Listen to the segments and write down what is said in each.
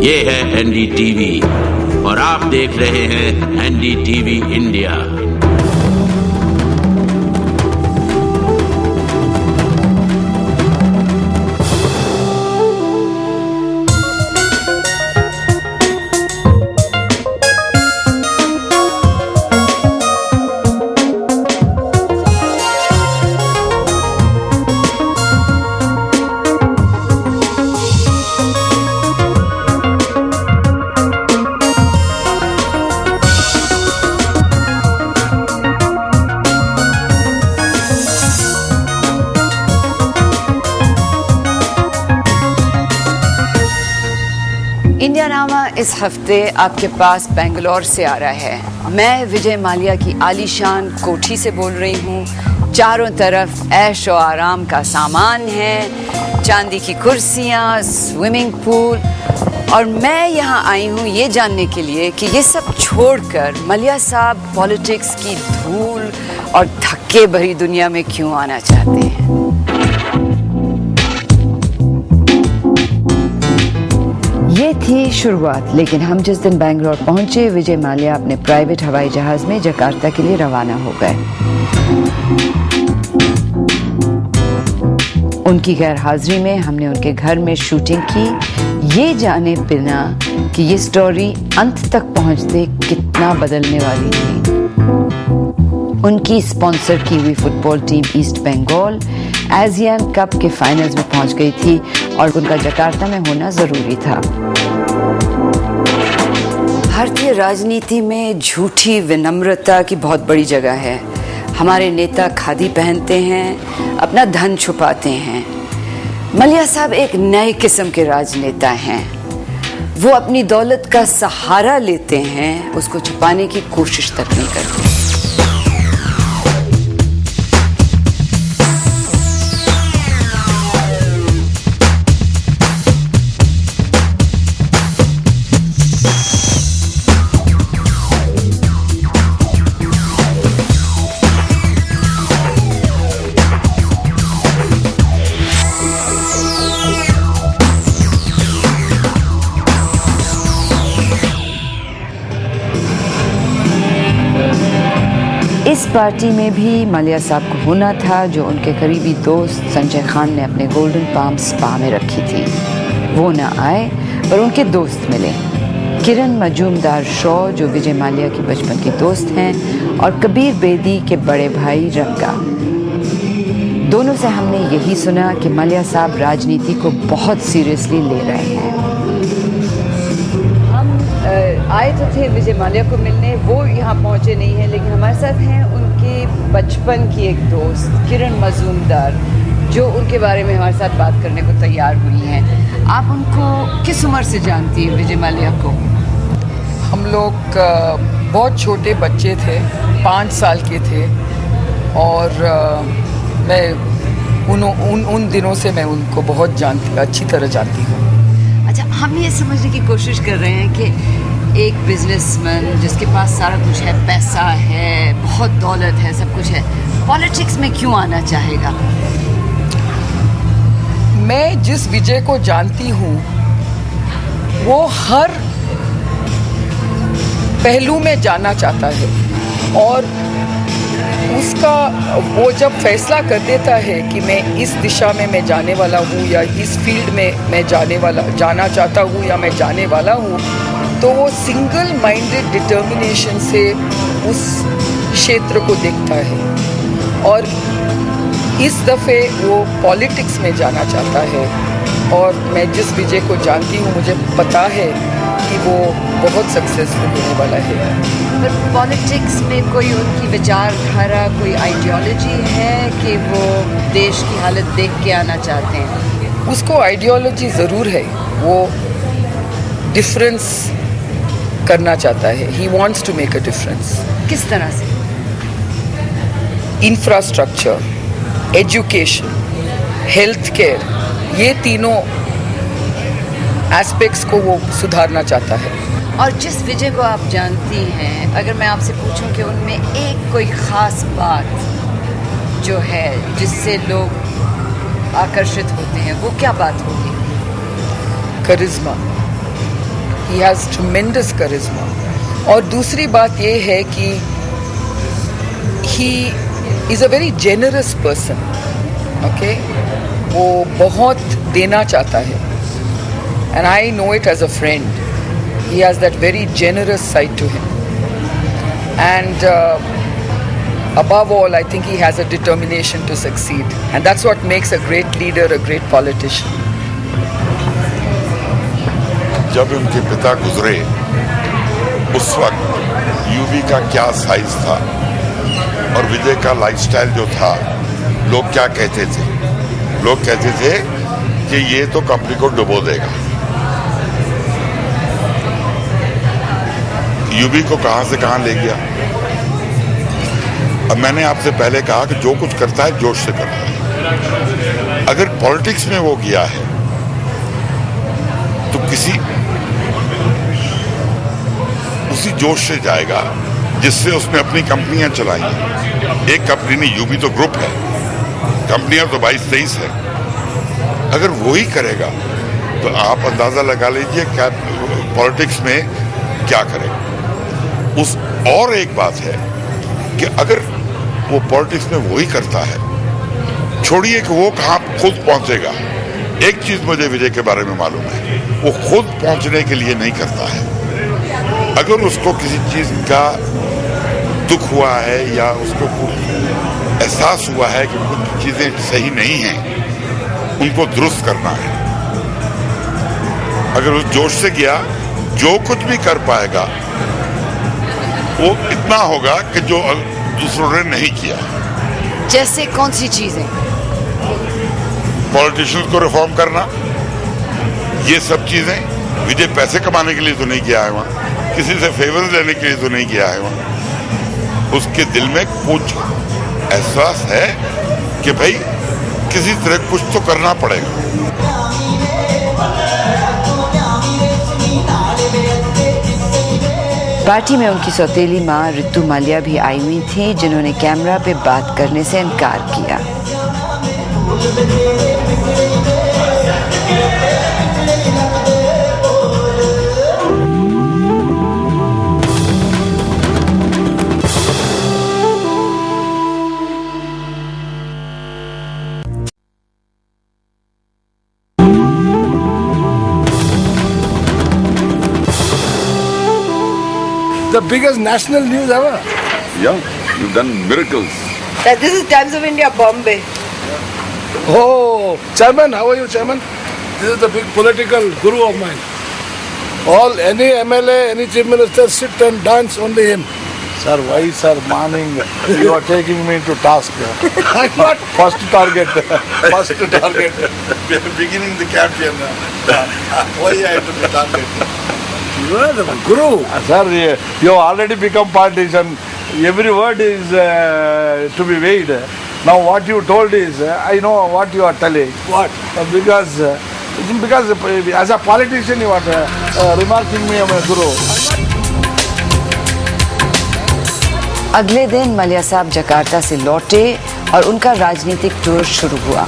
ये है एनडीटीवी और आप देख रहे हैं एनडीटीवी इंडिया। इंडियानामा इस हफ्ते आपके पास बेंगलोर से आ रहा है। मैं विजय माल्या की आलीशान कोठी से बोल रही हूँ। चारों तरफ ऐश और आराम का सामान है, चांदी की कुर्सियाँ, स्विमिंग पूल, और मैं यहाँ आई हूँ ये जानने के लिए कि ये सब छोड़कर मल्या साहब पॉलिटिक्स की धूल और धक्के भरी दुनिया में क्यों आना चाहते हैं। ये थी शुरुआत, लेकिन हम जिस दिन बेंगलोर पहुंचे, विजय माल्या अपने प्राइवेट हवाई जहाज में जकार्ता के लिए रवाना हो गए। उनकी गैर हाजिरी में हमने उनके घर में शूटिंग की, ये जाने बिना कि ये स्टोरी अंत तक पहुंचते कितना बदलने वाली थी। उनकी स्पॉन्सर की हुई football team East Bengal Asian Cup के फाइनल्स में पहुंच गई थी और उनका जकार्ता में होना जरूरी था। भारतीय राजनीति में झूठी विनम्रता की बहुत बड़ी जगह है। हमारे नेता खादी पहनते हैं, अपना धन छुपाते हैं। मल्या साहब एक नए किस्म के राजनेता हैं। वो अपनी दौलत का सहारा लेते हैं, उसको छुपाने की कोशिश तक नहीं करते। इस पार्टी में भी मल्या साहब को होना था, जो उनके करीबी दोस्त संजय खान ने अपने गोल्डन पाम स्पा में रखी थी। वो न आए पर उनके दोस्त मिले, किरण मजूमदार शॉ जो विजय माल्या की बचपन की दोस्त हैं, और कबीर बेदी के बड़े भाई रंगा। दोनों से हमने यही सुना कि मल्या साहब राजनीति को बहुत सीरियसली ले रहे हैं। आए तो थे विजय माल्या को मिलने, वो यहाँ पहुँचे नहीं हैं, लेकिन हमारे साथ हैं उनके बचपन की एक दोस्त किरण मजूमदार, जो उनके बारे में हमारे साथ बात करने को तैयार हुई हैं। आप उनको किस उम्र से जानती हैं, विजय माल्या को? हम लोग बहुत छोटे बच्चे थे, 5 साल के थे, और मैं उन दिनों से मैं उनको बहुत अच्छी तरह जानती हूँ। अच्छा, हम ये समझने की कोशिश कर रहे हैं कि एक बिजनेसमैन जिसके पास सारा कुछ है, पैसा है, बहुत दौलत है, सब कुछ है, पॉलिटिक्स में क्यों आना चाहेगा? मैं जिस विजय को जानती हूँ वो हर पहलू में जाना चाहता है, और उसका वो जब फैसला कर देता है कि मैं इस दिशा में मैं जाने वाला हूँ, या इस फील्ड में मैं जाना चाहता हूँ, या मैं जाने वाला हूँ, तो वो सिंगल माइंडेड डिटर्मिनेशन से उस क्षेत्र को देखता है। और इस दफ़े वो पॉलिटिक्स में जाना चाहता है, और मैं जिस विजय को जानती हूँ मुझे पता है कि वो बहुत सक्सेसफुल होने वाला है। पर पॉलिटिक्स में कोई उनकी विचारधारा, कोई आइडियोलॉजी है कि वो देश की हालत देख के आना चाहते हैं? उसको आइडियोलॉजी ज़रूर है, वो डिफरेंस करना चाहता है। He wants to make a difference. किस तरह से? इंफ्रास्ट्रक्चर, एजुकेशन, हेल्थ केयर, ये तीनों एस्पेक्ट्स को वो सुधारना चाहता है। और जिस विजय को आप जानती हैं, अगर मैं आपसे पूछूं कि उनमें एक कोई ख़ास बात जो है जिससे लोग आकर्षित होते हैं, वो क्या बात होगी? करिश्मा। He has tremendous charisma. और दूसरी बात ये है कि he is a very generous person, okay. वो बहुत देना चाहता है, and I know it as a friend. He has that very generous side to him, and above all, I think he has a determination to succeed, and that's what makes a great leader, a great politician. जब उनके पिता गुजरे उस वक्त UV का क्या size था और विजय का लाइफस्टाइल जो था, लोग क्या कहते थे? लोग कहते थे कि ये तो कंपनी को डुबो देगा। यूबी को कहां से कहां ले गया। अब मैंने आपसे पहले कहा कि जो कुछ करता है जोश से करता है। अगर पॉलिटिक्स में वो गया है तो उसी जोश से जाएगा जिससे उसने अपनी कंपनियां चलाई हैं। एक कंपनी नहीं, यूबी तो ग्रुप है, कंपनियां तो 22-23 है। अगर वो ही करेगा तो आप अंदाजा लगा लीजिए क्या पॉलिटिक्स में क्या करेगा। और एक बात है कि अगर वो पॉलिटिक्स में वही करता है, छोड़िए कि वो कहाँ खुद पहुंचेगा। एक चीज मुझे विजय के बारे में मालूम है, वो खुद पहुंचने के लिए नहीं करता है। अगर उसको किसी चीज का दुख हुआ है या उसको एहसास हुआ है कि कुछ चीजें सही नहीं हैं, उनको दुरुस्त करना है। अगर उस जोश से गया, जो कुछ भी कर पाएगा वो इतना होगा कि जो दूसरों ने नहीं किया। जैसे कौन सी चीजें? पॉलिटिशियंस को रिफॉर्म करना, ये सब चीजें। विजय पैसे कमाने के लिए तो नहीं गया है वहां, किसी से फेवर लेने के लिए तो नहीं गया है वहां। उसके दिल में कुछ एहसास है कि भाई किसी तरह कुछ तो करना पड़ेगा। पार्टी में उनकी सौतेली मां रितु माल्या भी आई हुई थी, जिन्होंने कैमरा पे बात करने से इनकार किया। The biggest national news ever. Yeah, you've done miracles. This is Times of India, Bombay. Oh, Chairman, how are you, Chairman? This is the big political guru of mine. Any MLA, any Chief Minister sit and dance, only him. Sir, why, sir, morning you are taking me to task? I'm not. First target. First target. We are beginning the campaign now. Why I have to be targeted? You are the guru. Sir, you have already become politician. Every word is to be weighed. Now what you told is, I know what you are telling. What? Because as a politician you are remarking me as a guru. अगले दिन माल्या साहब Jakarta से लौटे और उनका राजनीतिक tour शुरू हुआ।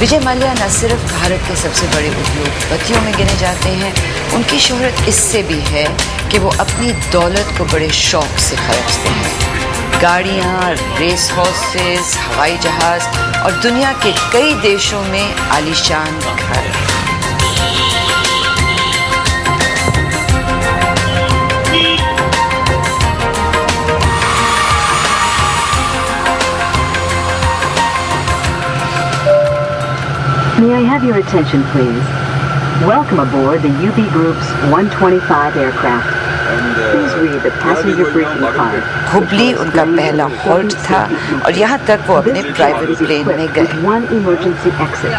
विजय माल्या न सिर्फ भारत के सबसे बड़े उद्योगपतियों में गिने जाते हैं, उनकी शोहरत इससे भी है कि वो अपनी दौलत को बड़े शौक से खर्चते हैं। गाड़ियाँ, रेस हॉर्सेस, हवाई जहाज और दुनिया के कई देशों में आलीशान घर। May I have your attention, please? Welcome aboard the UB Group's 125 aircraft. Please read the passenger briefing card. Hubli उनका पहला हॉल्ट था और यहाँ तक वो अपने प्राइवेट प्लेन में गए। With one emergency exit.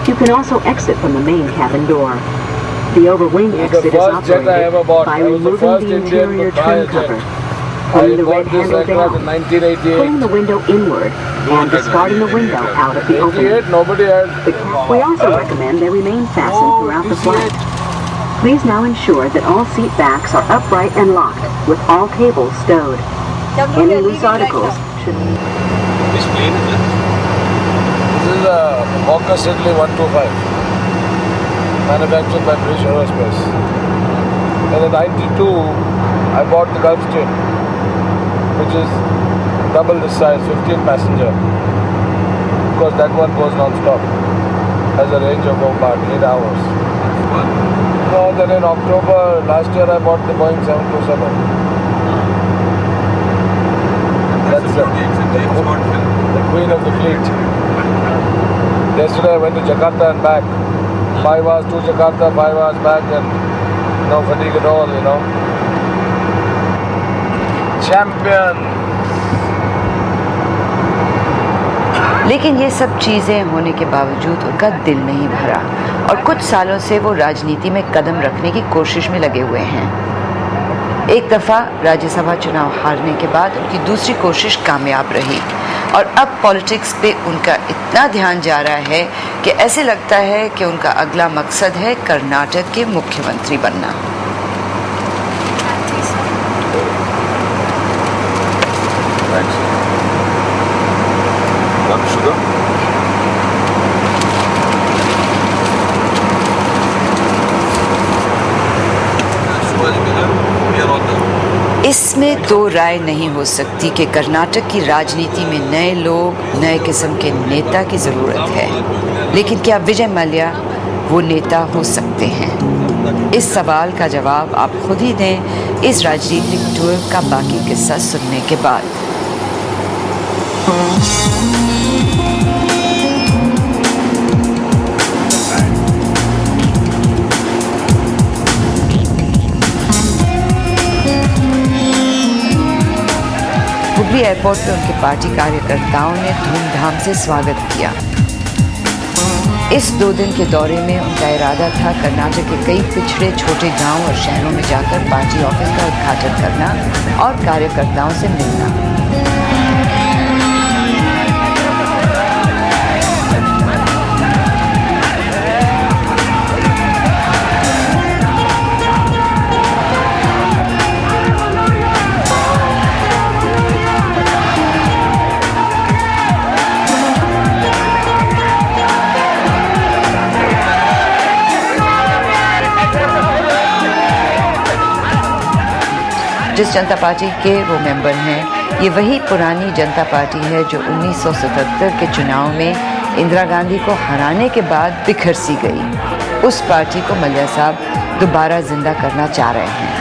You can also exit from the main cabin door. The overwing exit is operated by removing the interior trim cover, pulling the red handle down, pulling the window inward, and discarding the window out of the opening. We also recommend they remain fastened throughout the flight. Please now ensure that all seat backs are upright and locked, with all cables stowed. Any loose articles should be... Which plane is it? This is Walker Sidley 125, manufactured by British Aerospace. And in '92, I bought the Gulfstream, which is double this size, 15 passenger. Because that one goes non-stop, has a range of about 8 hours. So then in October last year I bought the Boeing 727. That's the queen of the fleet. Yesterday I went to Jakarta and back. 5 hours to Jakarta, 5 hours back, and no fatigue at all, you know. Champion. लेकिन ये सब चीज़ें होने के बावजूद उनका दिल नहीं भरा और कुछ सालों से वो राजनीति में कदम रखने की कोशिश में लगे हुए हैं। एक दफ़ा राज्यसभा चुनाव हारने के बाद उनकी दूसरी कोशिश कामयाब रही और अब पॉलिटिक्स पे उनका इतना ध्यान जा रहा है कि ऐसे लगता है कि उनका अगला मकसद है कर्नाटक के मुख्यमंत्री बनना। इसमें दो राय नहीं हो सकती कि कर्नाटक की राजनीति में नए लोग, नए किस्म के नेता की ज़रूरत है। लेकिन क्या विजय माल्या वो नेता हो सकते हैं? इस सवाल का जवाब आप खुद ही दें इस राजनीतिक टूर का बाकी किस्सा सुनने के बाद। हुबली एयरपोर्ट पर उनके पार्टी कार्यकर्ताओं ने धूमधाम से स्वागत किया। इस 2 दिन के दौरे में उनका इरादा था कर्नाटक के कई पिछड़े छोटे गांव और शहरों में जाकर पार्टी ऑफिस का उद्घाटन करना और कार्यकर्ताओं से मिलना। जिस जनता पार्टी के वो मेंबर हैं, ये वही पुरानी जनता पार्टी है जो 1977 के चुनाव में इंदिरा गांधी को हराने के बाद बिखर सी गई। उस पार्टी को मल्ल्या साहब दोबारा जिंदा करना चाह रहे हैं।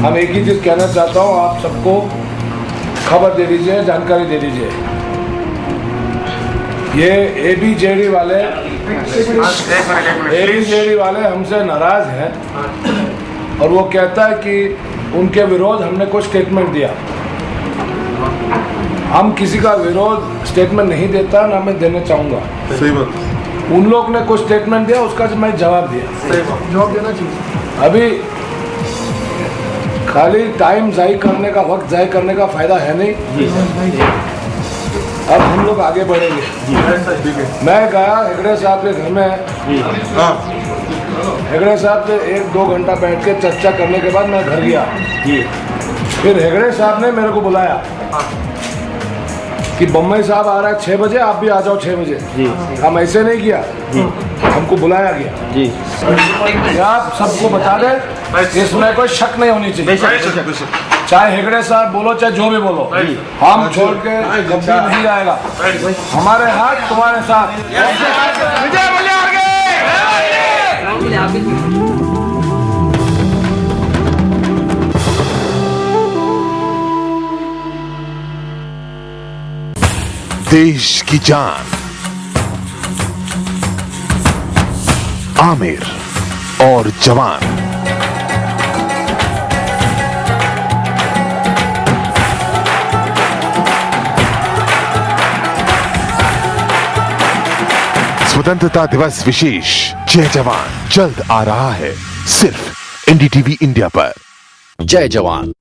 हम एक ही चीज़ कहना चाहता हूँ, आप सबको खबर दे दीजिए, जानकारी दे दीजिए। ये एबीजेडी वाले हमसे नाराज हैं और वो कहता है कि उनके विरोध हमने कुछ स्टेटमेंट दिया। हम किसी का विरोध स्टेटमेंट नहीं देता, ना मैं देना चाहूँगा। सही बात। उन लोग ने कुछ स्टेटमेंट दिया, उसका मैं जवाब दिया। जवाब देना चाहिए। अभी खाली टाइम ज़ाय करने का, वक्त ज़ाय करने का फ़ायदा है नहीं। अब हम लोग आगे बढ़ेंगे। मैं गया हेगड़े साहब के घर में, हेगड़े साहब से 1-2 घंटा बैठ के चर्चा करने के बाद मैं घर गया। फिर हेगड़े साहब ने मेरे को बुलाया कि बम्बई साहब आ रहा है 6 बजे, आप भी आ जाओ 6 बजे। हम ऐसे नहीं किया, हमको बुलाया गया। आप सबको बता दें, इसमें कोई शक नहीं होनी चाहिए। चाहे हेगड़े साहब बोलो, चाहे जो भी बोलो, हम छोड़ के कभी नहीं आएगा। हमारे हाथ तुम्हारे साथ। विजय माल्या देश की जान आमिर और जवान। स्वतंत्रता दिवस विशेष जय जवान जल्द आ रहा है सिर्फ एनडीटीवी इंडिया पर। जय जवान।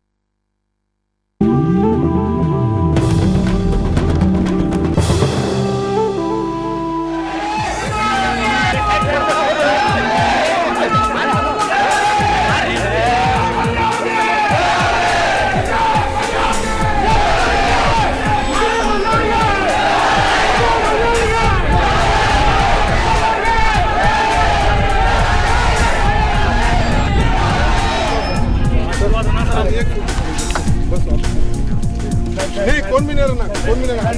कौन भी नहीं रहना, कौन भी नहीं रहना।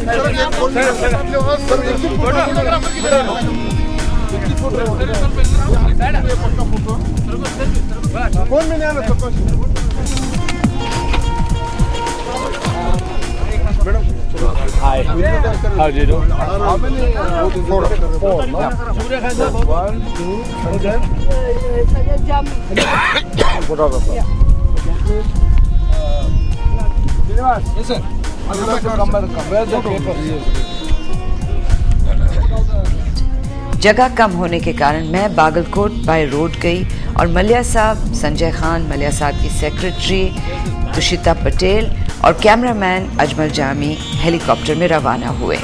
कौन भी नहीं आना सबको। Hi, how do you do? Yes, sir. जगह कम होने के कारण मैं बागलकोट बाय रोड गई और मलिया साहब, संजय खान, मलिया साहब की सेक्रेटरी तुषिता पटेल और कैमरामैन अजमल जामी हेलीकॉप्टर में रवाना हुए।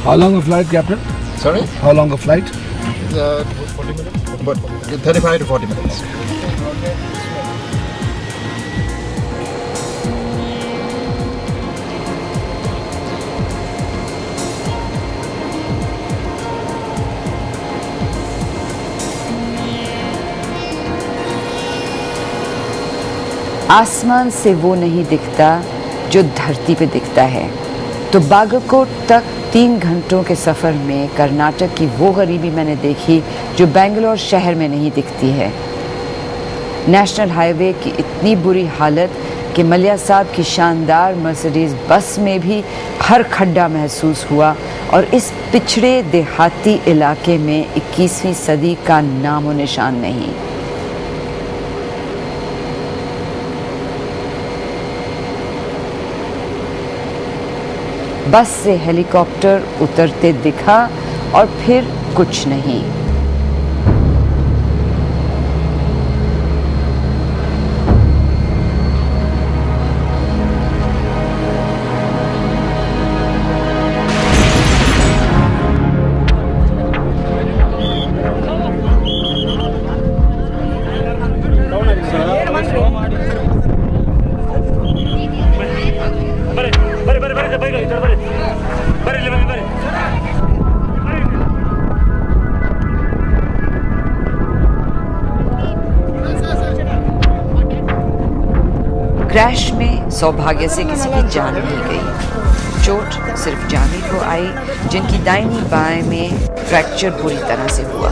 How long a flight, Captain? Sorry? How long a flight? 40 minutes. But 35 to 40 minutes. आसमान से वो नहीं दिखता जो धरती पे दिखता है। तो बागलकोट तक 3 घंटों के सफ़र में कर्नाटक की वो गरीबी मैंने देखी जो बेंगलोर शहर में नहीं दिखती है। नेशनल हाईवे की इतनी बुरी हालत कि मलिया साहब की शानदार मर्सिडीज बस में भी हर खड्डा महसूस हुआ और इस पिछड़े देहाती इलाके में 21वीं सदी का नामो निशान नहीं। बस से हेलीकॉप्टर उतरते दिखा और फिर कुछ नहीं। क्रैश में सौभाग्य से किसी की जान नहीं गई। चोट सिर्फ जामी को आई जिनकी दाहिनी बाएं में फ्रैक्चर बुरी तरह से हुआ।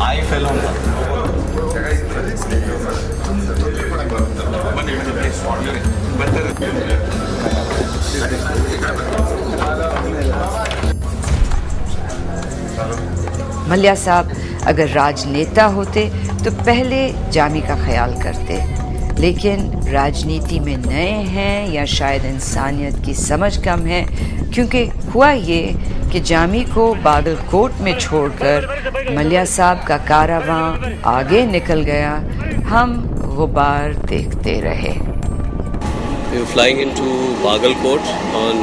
I fell on that. मलिया साहब अगर राजनेता होते तो पहले जामी का ख्याल करते, लेकिन राजनीति में नए हैं या शायद इंसानियत की समझ कम है, क्योंकि हुआ ये कि जामी को बागलकोट में छोड़कर मलिया साहब का कारवां आगे निकल गया। हम गुबार देखते रहे। We were flying into Bagalkot on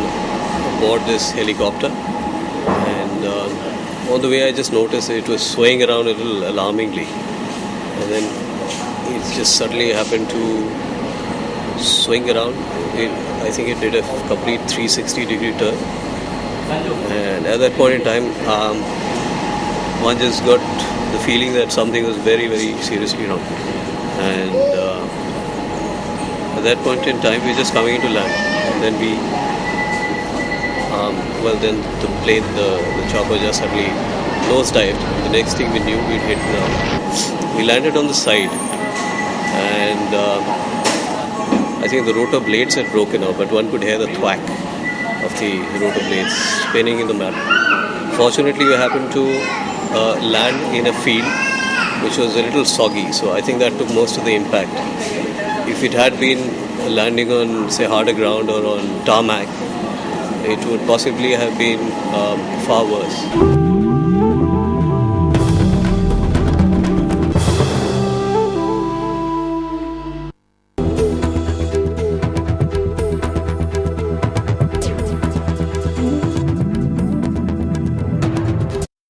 board this helicopter, and on the way I just noticed it was swaying around a little alarmingly, and then it just suddenly happened to swing around. I think it did a complete 360-degree turn, and at that point in time, one just got the feeling that something was very, very seriously wrong. And at that point in time, we were just coming into land, and then then the plane, the chopper just suddenly nosedived. The next thing we knew, we'd hit ground. We landed on the side, and I think the rotor blades had broken out, but one could hear the thwack of the rotor blades spinning in the map. Fortunately, we happened to land in a field which was a little soggy, so I think that took most of the impact. If it had been landing on, say, harder ground or on tarmac, it would possibly have been far worse.